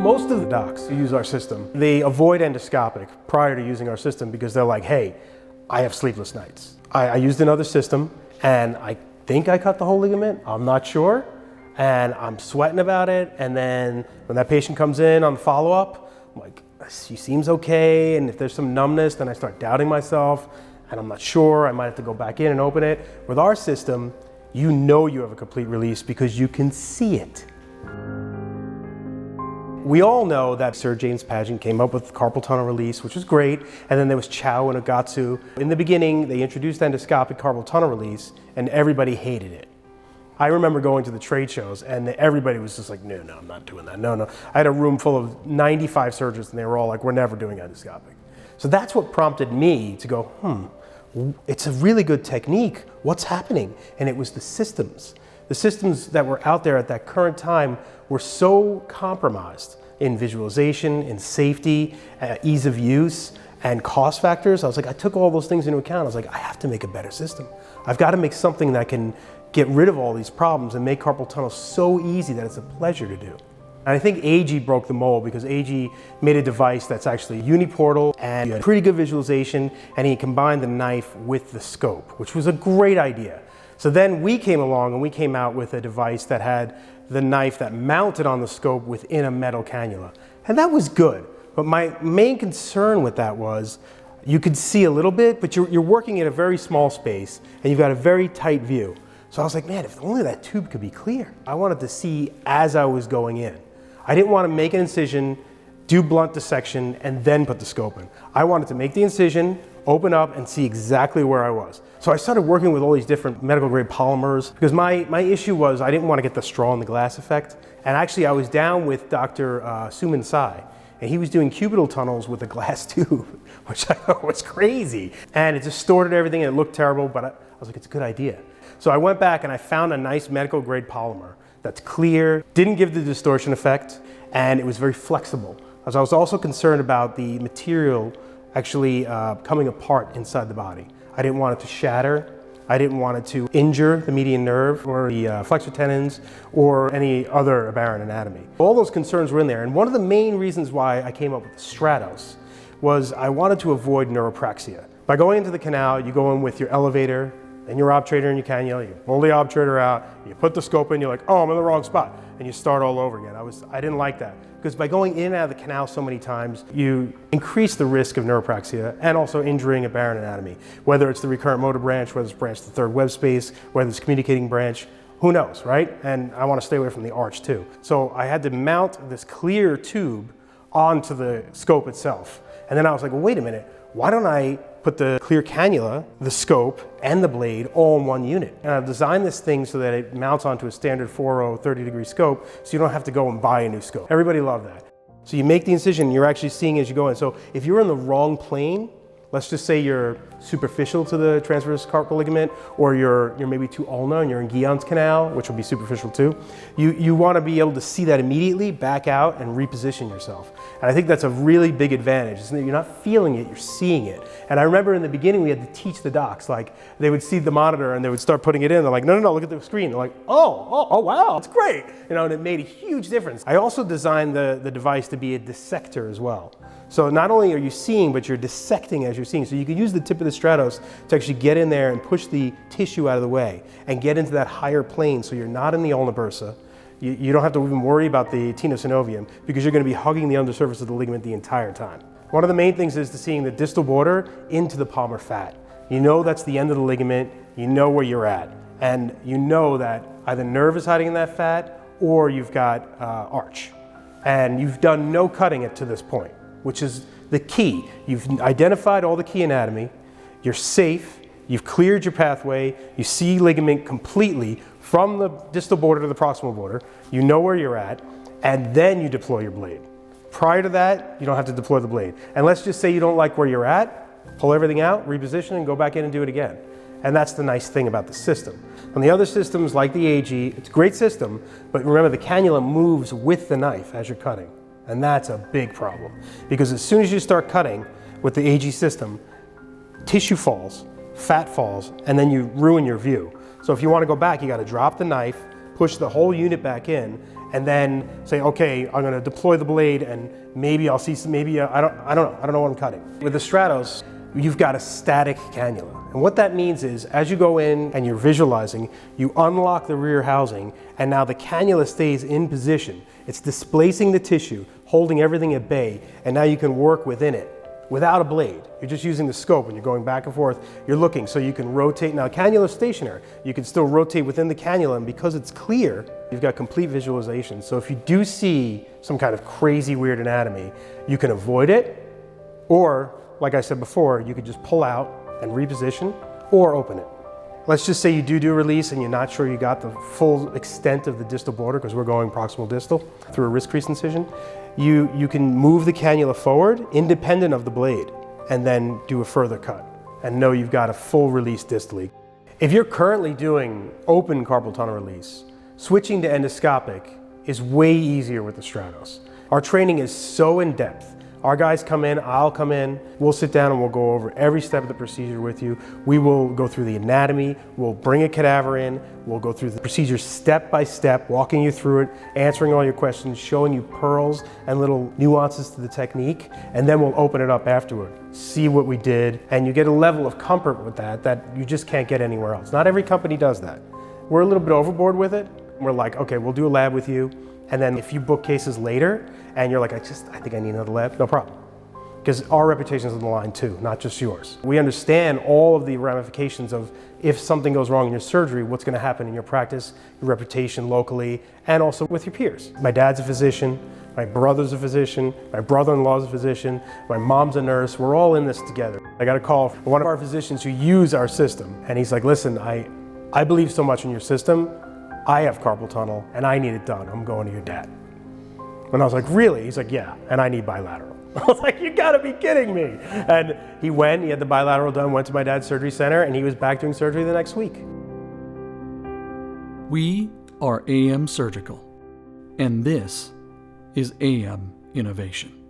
Most of the docs who use our system, they avoid endoscopic prior to using our system because they're like, hey, I have sleepless nights. I used another system and I think I cut the whole ligament, I'm not sure, and I'm sweating about it, and then when that patient comes in on follow-up, I'm like, she seems okay, and if there's some numbness, then I start doubting myself, and I'm not sure, I might have to go back in and open it. With our system, you know you have a complete release because you can see it. We all know that Sir James Paget came up with carpal tunnel release, which was great, and then there was Chow and Ogatsu. In the beginning, they introduced endoscopic carpal tunnel release, and everybody hated it. I remember going to the trade shows, and everybody was just like, no, I'm not doing that, no. I had a room full of 95 surgeons, and they were all like, we're never doing endoscopic. So that's what prompted me to go, it's a really good technique, what's happening? And it was the systems. The systems that were out there at that current time were so compromised in visualization, in safety, ease of use, and cost factors. I was like, I took all those things into account. I was like, I have to make a better system. I've got to make something that can get rid of all these problems and make carpal tunnel so easy that it's a pleasure to do. And I think AG broke the mold because AG made a device that's actually uniportal and had pretty good visualization, and he combined the knife with the scope, which was a great idea. So then we came along and we came out with a device that had the knife that mounted on the scope within a metal cannula. And that was good. But my main concern with that was you could see a little bit, but you're working in a very small space and you've got a very tight view. So I was like, man, if only that tube could be clear. I wanted to see as I was going in. I didn't want to make an incision, do blunt dissection, and then put the scope in. I wanted to make the incision, open up, and see exactly where I was. So I started working with all these different medical grade polymers because my issue was I didn't want to get the straw in the glass effect. And actually I was down with Dr. Suman Sai, and he was doing cubital tunnels with a glass tube, which I thought was crazy. And it distorted everything and it looked terrible, but I was like, it's a good idea. So I went back and I found a nice medical grade polymer that's clear, didn't give the distortion effect, and it was very flexible. I was also concerned about the material actually coming apart inside the body. I didn't want it to shatter. I didn't want it to injure the median nerve or the flexor tendons or any other aberrant anatomy. All those concerns were in there, and one of the main reasons why I came up with the STRATOS was I wanted to avoid neuropraxia. By going into the canal, you go in with your elevator and your obturator and your cannula, you pull the obturator out, you put the scope in, you're like, oh, I'm in the wrong spot, and you start all over again. I didn't like that, because by going in and out of the canal so many times, you increase the risk of neuropraxia and also injuring aberrant anatomy. Whether it's the recurrent motor branch, whether it's branch to the third web space, whether it's communicating branch, who knows, right? And I want to stay away from the arch too. So I had to mount this clear tube onto the scope itself. And then I was like, well, wait a minute, why don't I put the clear cannula, the scope, and the blade all in one unit? And I've designed this thing so that it mounts onto a standard 4.0 30-degree scope, so you don't have to go and buy a new scope. Everybody loved that. So you make the incision, you're actually seeing as you go in. So if you're in the wrong plane, let's just say you're superficial to the transverse carpal ligament, or you're maybe too ulnar and you're in Guillaume's canal, which will be superficial too. You want to be able to see that immediately, back out, and reposition yourself. And I think that's a really big advantage. Isn't it? You're not feeling it, you're seeing it. And I remember in the beginning we had to teach the docs, like they would see the monitor and they would start putting it in. They're like, no, look at the screen. They're like, oh wow, it's great. You know, and it made a huge difference. I also designed the device to be a dissector as well. So not only are you seeing, but you're dissecting as you're seeing. So you can use the tip of the STRATOS to actually get in there and push the tissue out of the way and get into that higher plane, so you're not in the ulna bursa. You don't have to even worry about the tenosynovium because you're going to be hugging the undersurface of the ligament the entire time. One of the main things is to seeing the distal border into the palmar fat. You know that's the end of the ligament, you know where you're at, and you know that either nerve is hiding in that fat or you've got arch. And you've done no cutting it to this point, which is the key. You've identified all the key anatomy, you're safe, you've cleared your pathway, you see ligament completely from the distal border to the proximal border, you know where you're at, and then you deploy your blade. Prior to that, you don't have to deploy the blade. And let's just say you don't like where you're at, pull everything out, reposition, and go back in and do it again. And that's the nice thing about the system. On the other systems, like the AG, it's a great system, but remember the cannula moves with the knife as you're cutting. And that's a big problem. Because as soon as you start cutting with the AG system, tissue falls, fat falls, and then you ruin your view. So if you want to go back, you got to drop the knife, push the whole unit back in, and then say, okay, I'm gonna deploy the blade and maybe I'll see some, I don't know what I'm cutting. With the Stratos, you've got a static cannula. And what that means is, as you go in and you're visualizing, you unlock the rear housing, and now the cannula stays in position. It's displacing the tissue, holding everything at bay, and now you can work within it without a blade. You're just using the scope, and you're going back and forth. You're looking, so you can rotate. Now, cannula's stationary. You can still rotate within the cannula, and because it's clear, you've got complete visualization. So if you do see some kind of crazy, weird anatomy, you can avoid it, or, like I said before, you could just pull out and reposition, or open it. Let's just say you do a release and you're not sure you got the full extent of the distal border, because we're going proximal distal through a wrist crease incision. You can move the cannula forward independent of the blade and then do a further cut and know you've got a full release distally. If you're currently doing open carpal tunnel release, switching to endoscopic is way easier with the Stratos. Our training is so in depth. Our guys come in, I'll come in, we'll sit down and we'll go over every step of the procedure with you. We will go through the anatomy, we'll bring a cadaver in, we'll go through the procedure step by step, walking you through it, answering all your questions, showing you pearls and little nuances to the technique, and then we'll open it up afterward, see what we did, and you get a level of comfort with that you just can't get anywhere else. Not every company does that. We're a little bit overboard with it. We're like, okay, we'll do a lab with you, and then if you book cases later and you're like, I think I need another lab, no problem. Because our reputation is on the line too, not just yours. We understand all of the ramifications of if something goes wrong in your surgery, what's going to happen in your practice, your reputation locally, and also with your peers. My dad's a physician, my brother's a physician, my brother-in-law's a physician, my mom's a nurse. We're all in this together. I got a call from one of our physicians who use our system, and he's like, listen, I believe so much in your system. I have carpal tunnel and I need it done. I'm going to your dad. And I was like, really? He's like, yeah, and I need bilateral. I was like, you gotta be kidding me. And he went, he had the bilateral done, went to my dad's surgery center, and he was back doing surgery the next week. We are AM Surgical, and this is AM Innovation.